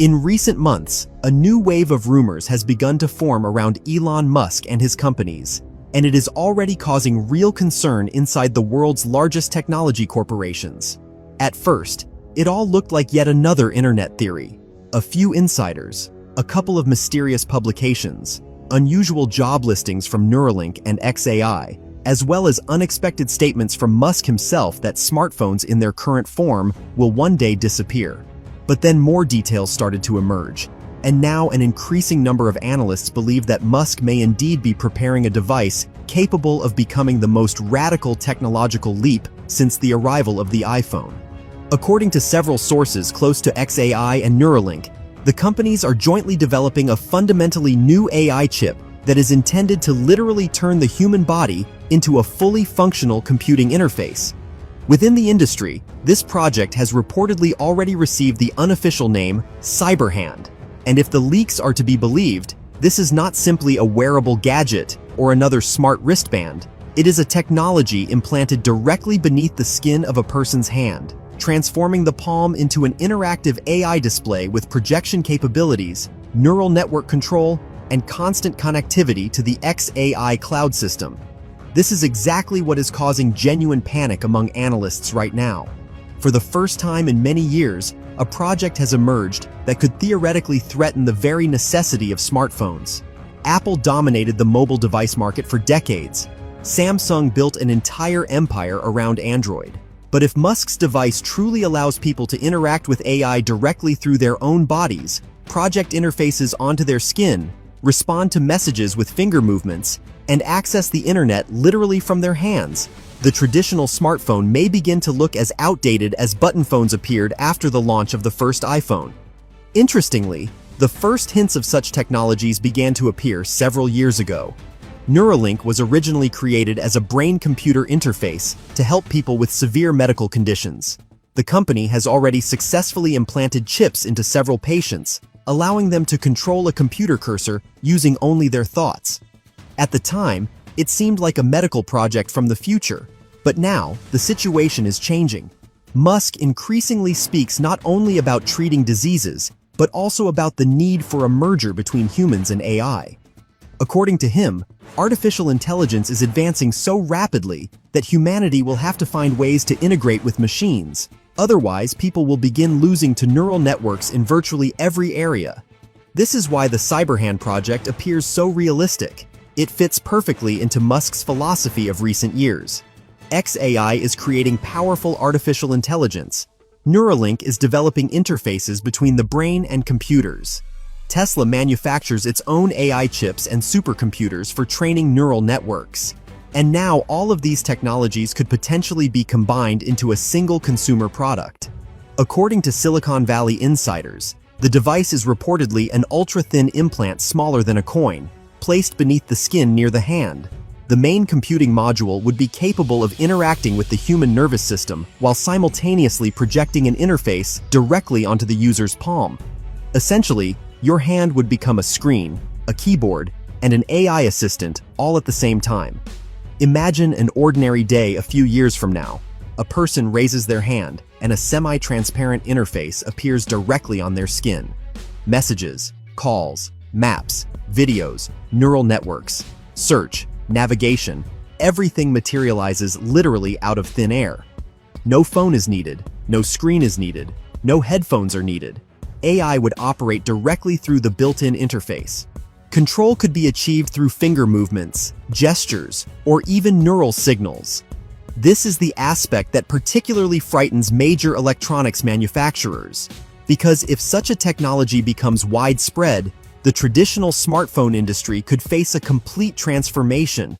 In recent months, a new wave of rumors has begun to form around Elon Musk and his companies, and it is already causing real concern inside the world's largest technology corporations. At first, it all looked like yet another internet theory. A few insiders, a couple of mysterious publications, unusual job listings from Neuralink and XAI, as well as unexpected statements from Musk himself that smartphones in their current form will one day disappear. But then more details started to emerge, and now an increasing number of analysts believe that Musk may indeed be preparing a device capable of becoming the most radical technological leap since the arrival of the iPhone. According to several sources close to XAI and Neuralink, the companies are jointly developing a fundamentally new AI chip that is intended to literally turn the human body into a fully functional computing interface. Within the industry, this project has reportedly already received the unofficial name Cyberhand, and if the leaks are to be believed, this is not simply a wearable gadget or another smart wristband. It is a technology implanted directly beneath the skin of a person's hand, transforming the palm into an interactive AI display with projection capabilities, neural network control, and constant connectivity to the XAI cloud system. This is exactly what is causing genuine panic among analysts right now. For the first time in many years, a project has emerged that could theoretically threaten the very necessity of smartphones. Apple dominated the mobile device market for decades. Samsung built an entire empire around Android. But if Musk's device truly allows people to interact with AI directly through their own bodies, project interfaces onto their skin, respond to messages with finger movements, and access the internet literally from their hands, the traditional smartphone may begin to look as outdated as button phones appeared after the launch of the first iPhone. Interestingly, the first hints of such technologies began to appear several years ago. Neuralink was originally created as a brain-computer interface to help people with severe medical conditions. The company has already successfully implanted chips into several patients, allowing them to control a computer cursor using only their thoughts. At the time, it seemed like a medical project from the future, but now the situation is changing. Musk increasingly speaks not only about treating diseases, but also about the need for a merger between humans and AI. According to him, artificial intelligence is advancing so rapidly that humanity will have to find ways to integrate with machines. Otherwise, people will begin losing to neural networks in virtually every area. This is why the Cyberhand project appears so realistic. It fits perfectly into Musk's philosophy of recent years. XAI is creating powerful artificial intelligence. Neuralink is developing interfaces between the brain and computers. Tesla manufactures its own AI chips and supercomputers for training neural networks. And now all of these technologies could potentially be combined into a single consumer product. According to Silicon Valley insiders, the device is reportedly an ultra-thin implant smaller than a coin, placed beneath the skin near the hand. The main computing module would be capable of interacting with the human nervous system while simultaneously projecting an interface directly onto the user's palm. Essentially, your hand would become a screen, a keyboard, and an AI assistant all at the same time. Imagine an ordinary day a few years from now. A person raises their hand, and a semi-transparent interface appears directly on their skin. Messages, calls, maps, videos, neural networks, search, navigation, everything materializes literally out of thin air. No phone is needed, no screen is needed, no headphones are needed. AI would operate directly through the built-in interface. Control could be achieved through finger movements, gestures, or even neural signals. This is the aspect that particularly frightens major electronics manufacturers, because if such a technology becomes widespread, the traditional smartphone industry could face a complete transformation.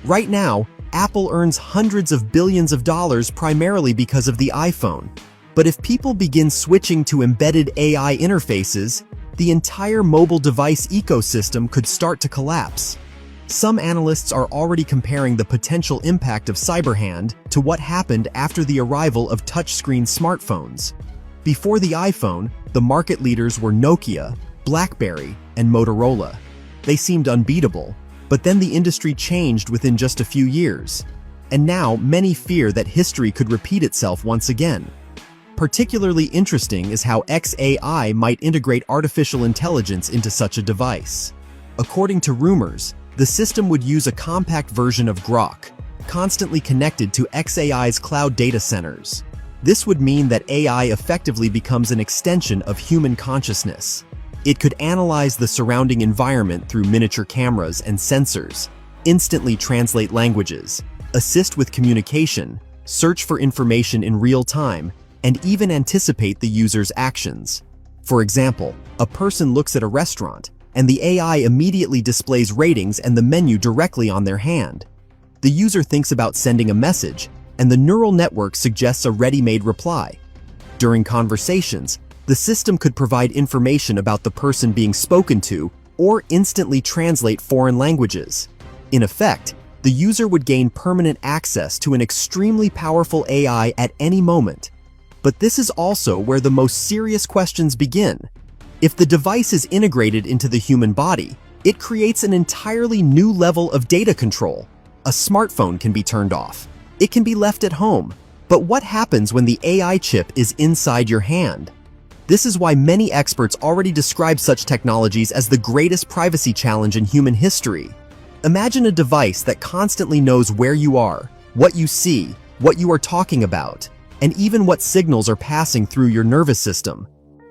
Right now, Apple earns hundreds of billions of dollars primarily because of the iPhone. But if people begin switching to embedded AI interfaces, the entire mobile device ecosystem could start to collapse. Some analysts are already comparing the potential impact of Cyberhand to what happened after the arrival of touchscreen smartphones. Before the iPhone, the market leaders were Nokia, BlackBerry, and Motorola. They seemed unbeatable, but then the industry changed within just a few years. And now many fear that history could repeat itself once again. Particularly interesting is how XAI might integrate artificial intelligence into such a device. According to rumors, the system would use a compact version of Grok, constantly connected to XAI's cloud data centers. This would mean that AI effectively becomes an extension of human consciousness. It could analyze the surrounding environment through miniature cameras and sensors, instantly translate languages, assist with communication, search for information in real time, and even anticipate the user's actions. For example, a person looks at a restaurant, and the AI immediately displays ratings and the menu directly on their hand. The user thinks about sending a message, and the neural network suggests a ready-made reply. During conversations, the system could provide information about the person being spoken to or instantly translate foreign languages. In effect, the user would gain permanent access to an extremely powerful AI at any moment. But this is also where the most serious questions begin. If the device is integrated into the human body, it creates an entirely new level of data control. A smartphone can be turned off. It can be left at home. But what happens when the AI chip is inside your hand? This is why many experts already describe such technologies as the greatest privacy challenge in human history. Imagine a device that constantly knows where you are, what you see, what you are talking about, and even what signals are passing through your nervous system.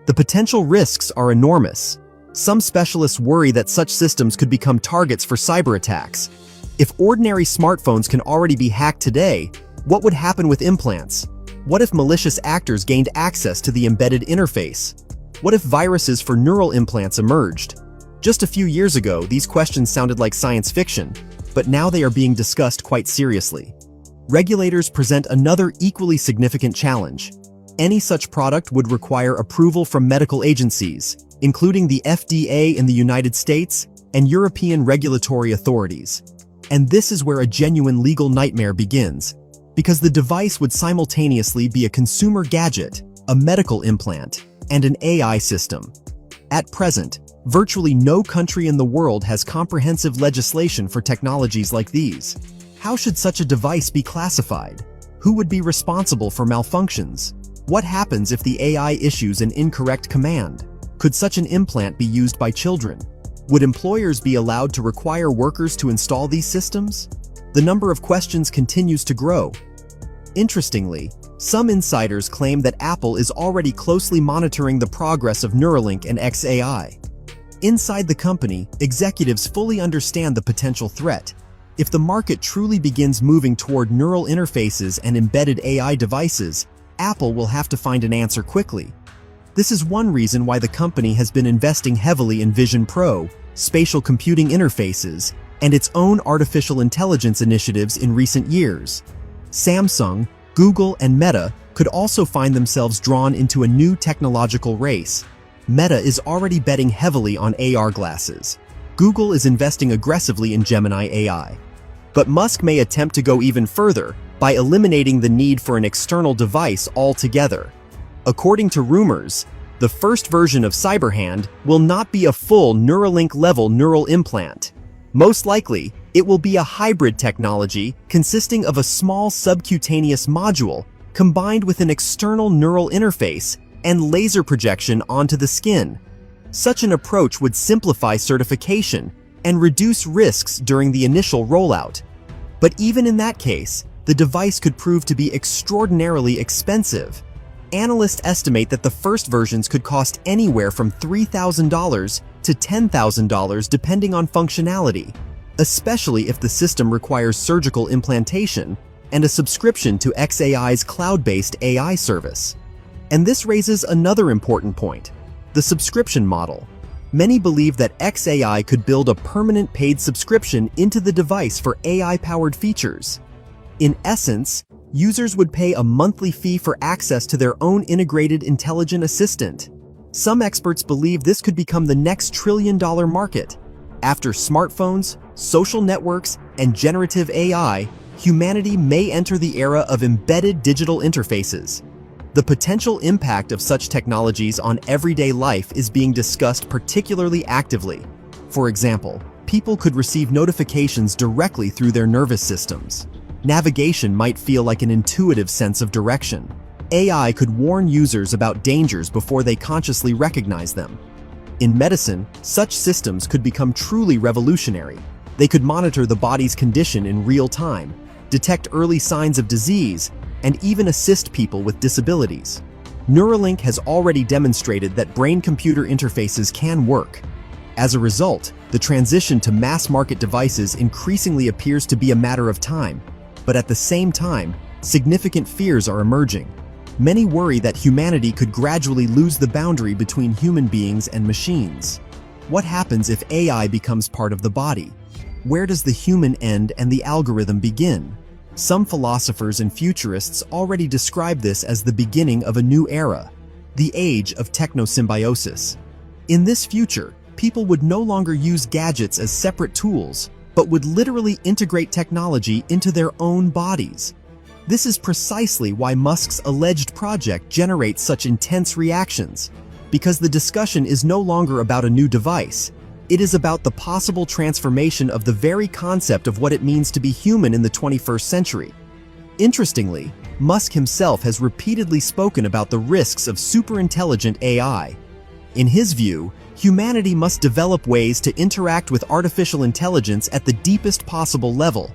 The potential risks are enormous. Some specialists worry that such systems could become targets for cyber attacks. If ordinary smartphones can already be hacked today, what would happen with implants? What if malicious actors gained access to the embedded interface? What if viruses for neural implants emerged? Just a few years ago, these questions sounded like science fiction, but now they are being discussed quite seriously. Regulators present another equally significant challenge. Any such product would require approval from medical agencies, including the FDA in the United States and European regulatory authorities. And this is where a genuine legal nightmare begins, because the device would simultaneously be a consumer gadget, a medical implant, and an AI system. At present, virtually no country in the world has comprehensive legislation for technologies like these. How should such a device be classified? Who would be responsible for malfunctions? What happens if the AI issues an incorrect command? Could such an implant be used by children? Would employers be allowed to require workers to install these systems? The number of questions continues to grow. Interestingly, some insiders claim that Apple is already closely monitoring the progress of Neuralink and XAI. Inside the company, executives fully understand the potential threat. If the market truly begins moving toward neural interfaces and embedded AI devices, Apple will have to find an answer quickly. This is one reason why the company has been investing heavily in Vision Pro, spatial computing interfaces, and its own artificial intelligence initiatives in recent years. Samsung, Google, and Meta could also find themselves drawn into a new technological race. Meta is already betting heavily on AR glasses. Google is investing aggressively in Gemini AI. But Musk may attempt to go even further by eliminating the need for an external device altogether. According to rumors, the first version of Cyberhand will not be a full Neuralink-level neural implant. Most likely, it will be a hybrid technology consisting of a small subcutaneous module combined with an external neural interface and laser projection onto the skin. Such an approach would simplify certification and reduce risks during the initial rollout. But even in that case, the device could prove to be extraordinarily expensive. Analysts estimate that the first versions could cost anywhere from $3,000 to $10,000 depending on functionality, especially if the system requires surgical implantation and a subscription to XAI's cloud-based AI service. And this raises another important point: the subscription model. Many believe that XAI could build a permanent paid subscription into the device for AI-powered features. In essence, users would pay a monthly fee for access to their own integrated intelligent assistant. Some experts believe this could become the next trillion-dollar market. After smartphones, social networks, and generative AI, humanity may enter the era of embedded digital interfaces. The potential impact of such technologies on everyday life is being discussed particularly actively. For example, people could receive notifications directly through their nervous systems. Navigation might feel like an intuitive sense of direction. AI could warn users about dangers before they consciously recognize them. In medicine, such systems could become truly revolutionary. They could monitor the body's condition in real time, detect early signs of disease, and even assist people with disabilities. Neuralink has already demonstrated that brain-computer interfaces can work. As a result, the transition to mass-market devices increasingly appears to be a matter of time. But at the same time, significant fears are emerging. Many worry that humanity could gradually lose the boundary between human beings and machines. What happens if AI becomes part of the body? Where does the human end and the algorithm begin? Some philosophers and futurists already describe this as the beginning of a new era, the age of technosymbiosis. In this future, people would no longer use gadgets as separate tools, but would literally integrate technology into their own bodies. This is precisely why Musk's alleged project generates such intense reactions, because the discussion is no longer about a new device. It is about the possible transformation of the very concept of what it means to be human in the 21st century. Interestingly, Musk himself has repeatedly spoken about the risks of superintelligent AI. In his view, humanity must develop ways to interact with artificial intelligence at the deepest possible level.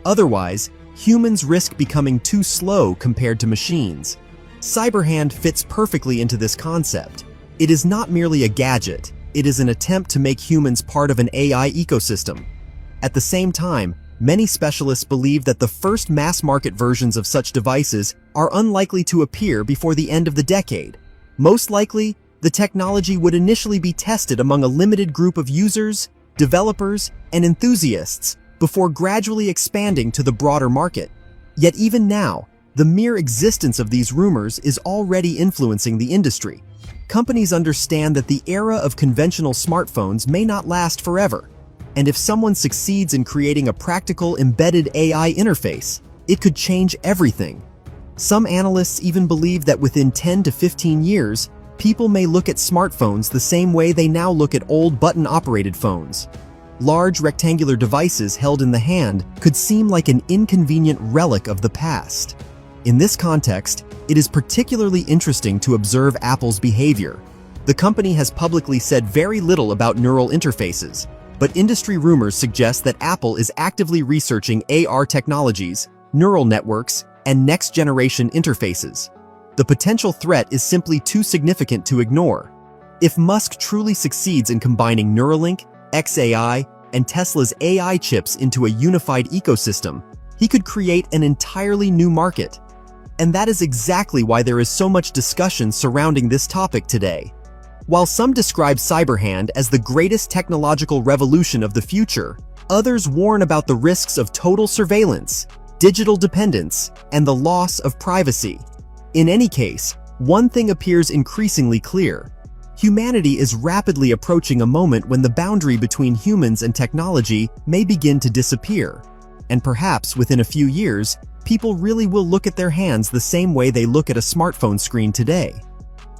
Otherwise, humans risk becoming too slow compared to machines. Cyberhand fits perfectly into this concept. It is not merely a gadget. It is an attempt to make humans part of an AI ecosystem. At the same time, many specialists believe that the first mass-market versions of such devices are unlikely to appear before the end of the decade. Most likely, the technology would initially be tested among a limited group of users, developers, and enthusiasts before gradually expanding to the broader market. Yet even now, the mere existence of these rumors is already influencing the industry. Companies understand that the era of conventional smartphones may not last forever, and if someone succeeds in creating a practical embedded AI interface, it could change everything. Some analysts even believe that within 10 to 15 years, people may look at smartphones the same way they now look at old button-operated phones. Large rectangular devices held in the hand could seem like an inconvenient relic of the past. In this context, it is particularly interesting to observe Apple's behavior. The company has publicly said very little about neural interfaces, but industry rumors suggest that Apple is actively researching AR technologies, neural networks, and next-generation interfaces. The potential threat is simply too significant to ignore. If Musk truly succeeds in combining Neuralink, xAI, and Tesla's AI chips into a unified ecosystem, he could create an entirely new market. And that is exactly why there is so much discussion surrounding this topic today. While some describe Cyberhand as the greatest technological revolution of the future, others warn about the risks of total surveillance, digital dependence, and the loss of privacy. In any case, one thing appears increasingly clear. Humanity is rapidly approaching a moment when the boundary between humans and technology may begin to disappear. And perhaps within a few years, people really will look at their hands the same way they look at a smartphone screen today.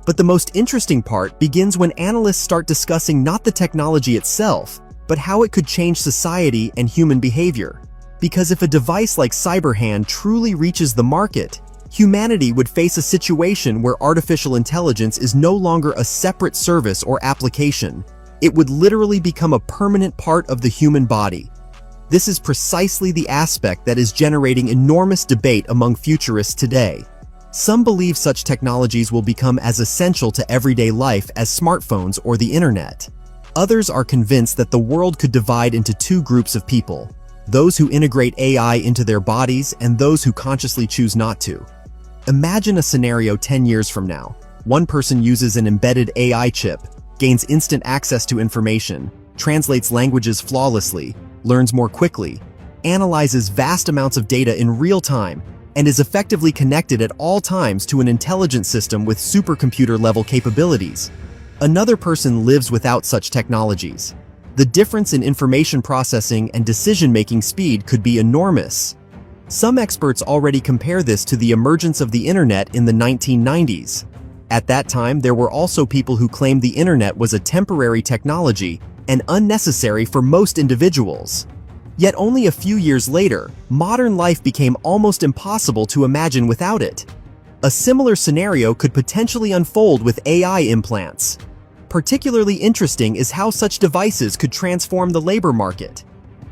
But the most interesting part begins when analysts start discussing not the technology itself, but how it could change society and human behavior. Because if a device like Cyberhand truly reaches the market, humanity would face a situation where artificial intelligence is no longer a separate service or application. It would literally become a permanent part of the human body. This is precisely the aspect that is generating enormous debate among futurists today. Some believe such technologies will become as essential to everyday life as smartphones or the internet. Others are convinced that the world could divide into two groups of people: those who integrate AI into their bodies and those who consciously choose not to. Imagine a scenario 10 years from now. One person uses an embedded AI chip, gains instant access to information, translates languages flawlessly, learns more quickly, analyzes vast amounts of data in real time, and is effectively connected at all times to an intelligent system with supercomputer-level capabilities. Another person lives without such technologies. The difference in information processing and decision-making speed could be enormous. Some experts already compare this to the emergence of the internet in the 1990s. At that time, there were also people who claimed the internet was a temporary technology and unnecessary for most individuals. Yet only a few years later, modern life became almost impossible to imagine without it. A similar scenario could potentially unfold with AI implants. Particularly interesting is how such devices could transform the labor market.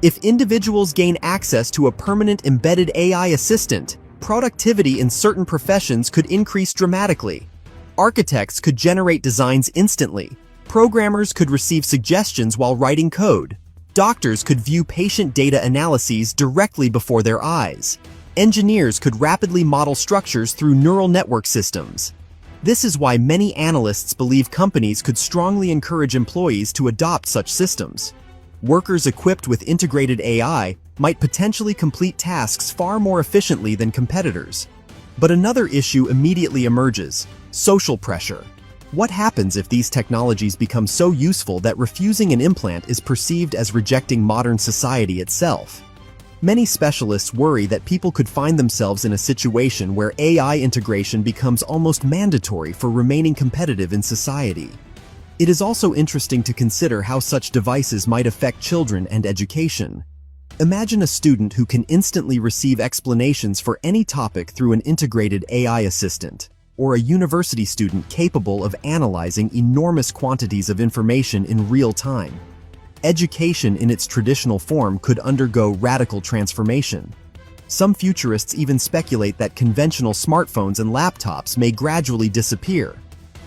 If individuals gain access to a permanent embedded AI assistant, productivity in certain professions could increase dramatically. Architects could generate designs instantly. Programmers could receive suggestions while writing code. Doctors could view patient data analyses directly before their eyes. Engineers could rapidly model structures through neural network systems. This is why many analysts believe companies could strongly encourage employees to adopt such systems. Workers equipped with integrated AI might potentially complete tasks far more efficiently than competitors. But another issue immediately emerges: social pressure. What happens if these technologies become so useful that refusing an implant is perceived as rejecting modern society itself? Many specialists worry that people could find themselves in a situation where AI integration becomes almost mandatory for remaining competitive in society. It is also interesting to consider how such devices might affect children and education. Imagine a student who can instantly receive explanations for any topic through an integrated AI assistant, or a university student capable of analyzing enormous quantities of information in real time. Education in its traditional form could undergo radical transformation. Some futurists even speculate that conventional smartphones and laptops may gradually disappear.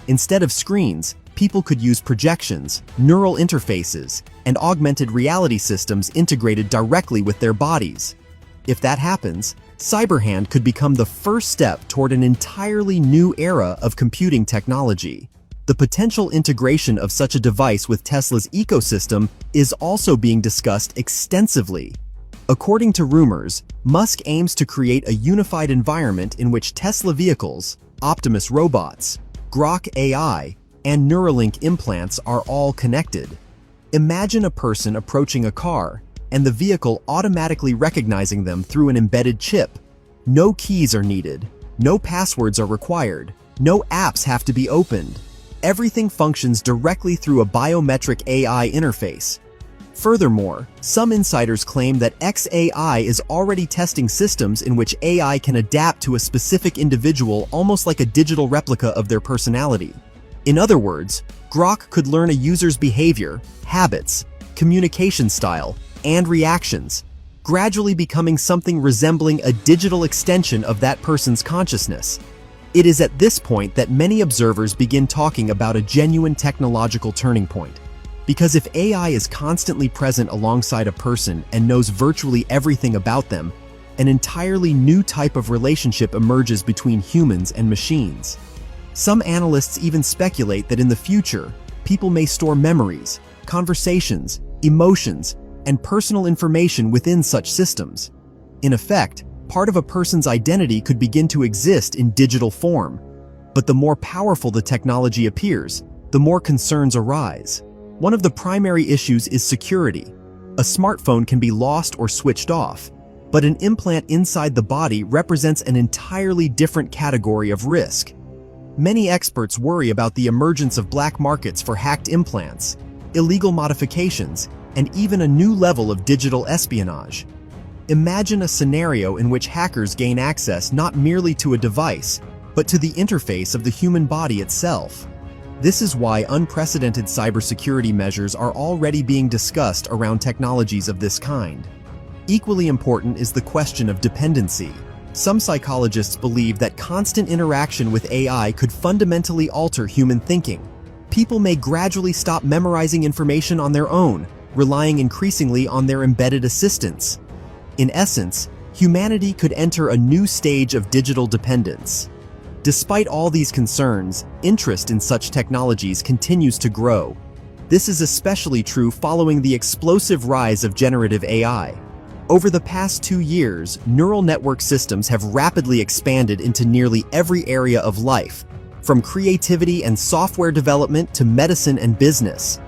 Instead of screens, people could use projections, neural interfaces, and augmented reality systems integrated directly with their bodies. If that happens, Cyberhand could become the first step toward an entirely new era of computing technology. The potential integration of such a device with Tesla's ecosystem is also being discussed extensively. According to rumors, Musk aims to create a unified environment in which Tesla vehicles, Optimus robots, Grok AI, and Neuralink implants are all connected. Imagine a person approaching a car, and the vehicle automatically recognizing them through an embedded chip. No keys are needed, no passwords are required, no apps have to be opened. Everything functions directly through a biometric AI interface. Furthermore, some insiders claim that xAI is already testing systems in which AI can adapt to a specific individual almost like a digital replica of their personality. In other words, Grok could learn a user's behavior, habits, communication style, and reactions, gradually becoming something resembling a digital extension of that person's consciousness. It is at this point that many observers begin talking about a genuine technological turning point. Because if AI is constantly present alongside a person and knows virtually everything about them, an entirely new type of relationship emerges between humans and machines. Some analysts even speculate that in the future, people may store memories, conversations, emotions, and personal information within such systems. In effect, part of a person's identity could begin to exist in digital form. But the more powerful the technology appears, the more concerns arise. One of the primary issues is security. A smartphone can be lost or switched off, but an implant inside the body represents an entirely different category of risk. Many experts worry about the emergence of black markets for hacked implants, illegal modifications, and even a new level of digital espionage. Imagine a scenario in which hackers gain access not merely to a device, but to the interface of the human body itself. This is why unprecedented cybersecurity measures are already being discussed around technologies of this kind. Equally important is the question of dependency. Some psychologists believe that constant interaction with AI could fundamentally alter human thinking. People may gradually stop memorizing information on their own, relying increasingly on their embedded assistants. In essence, humanity could enter a new stage of digital dependence. Despite all these concerns, interest in such technologies continues to grow. This is especially true following the explosive rise of generative AI. Over the past 2 years, neural network systems have rapidly expanded into nearly every area of life, from creativity and software development to medicine and business.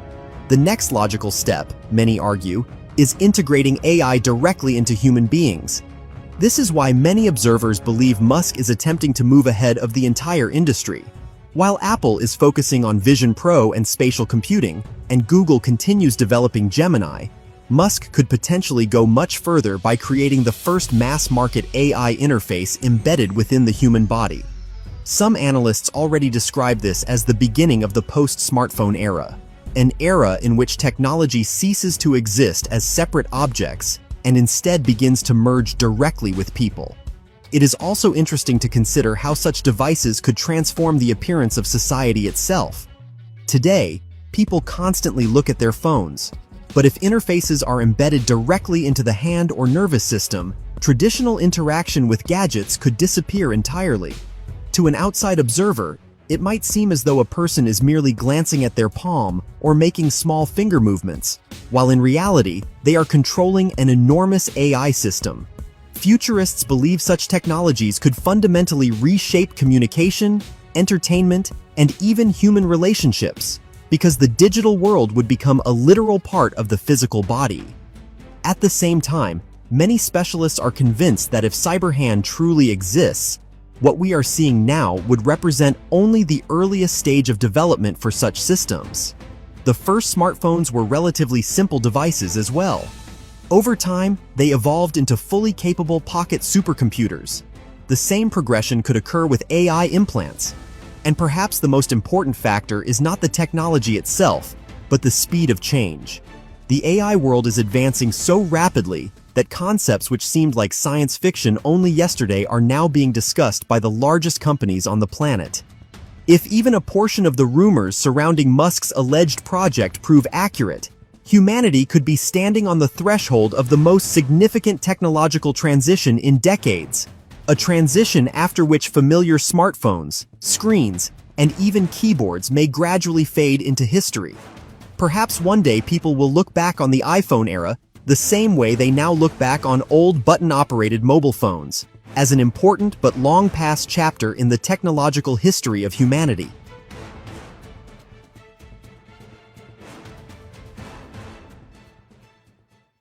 The next logical step, many argue, is integrating AI directly into human beings. This is why many observers believe Musk is attempting to move ahead of the entire industry. While Apple is focusing on Vision Pro and spatial computing, and Google continues developing Gemini, Musk could potentially go much further by creating the first mass-market AI interface embedded within the human body. Some analysts already describe this as the beginning of the post-smartphone era, an era in which technology ceases to exist as separate objects and instead begins to merge directly with people. It is also interesting to consider how such devices could transform the appearance of society itself. Today, people constantly look at their phones, but if interfaces are embedded directly into the hand or nervous system, traditional interaction with gadgets could disappear entirely. To an outside observer, it might seem as though a person is merely glancing at their palm or making small finger movements, while in reality, they are controlling an enormous AI system. Futurists believe such technologies could fundamentally reshape communication, entertainment, and even human relationships, because the digital world would become a literal part of the physical body. At the same time, many specialists are convinced that if cyberhand truly exists, what we are seeing now would represent only the earliest stage of development for such systems. The first smartphones were relatively simple devices as well. Over time, they evolved into fully capable pocket supercomputers. The same progression could occur with AI implants. And perhaps the most important factor is not the technology itself, but the speed of change. The AI world is advancing so rapidly that concepts which seemed like science fiction only yesterday are now being discussed by the largest companies on the planet. If even a portion of the rumors surrounding Musk's alleged project prove accurate, humanity could be standing on the threshold of the most significant technological transition in decades. A transition after which familiar smartphones, screens, and even keyboards may gradually fade into history. Perhaps one day people will look back on the iPhone era the same way they now look back on old button-operated mobile phones, as an important but long-past chapter in the technological history of humanity.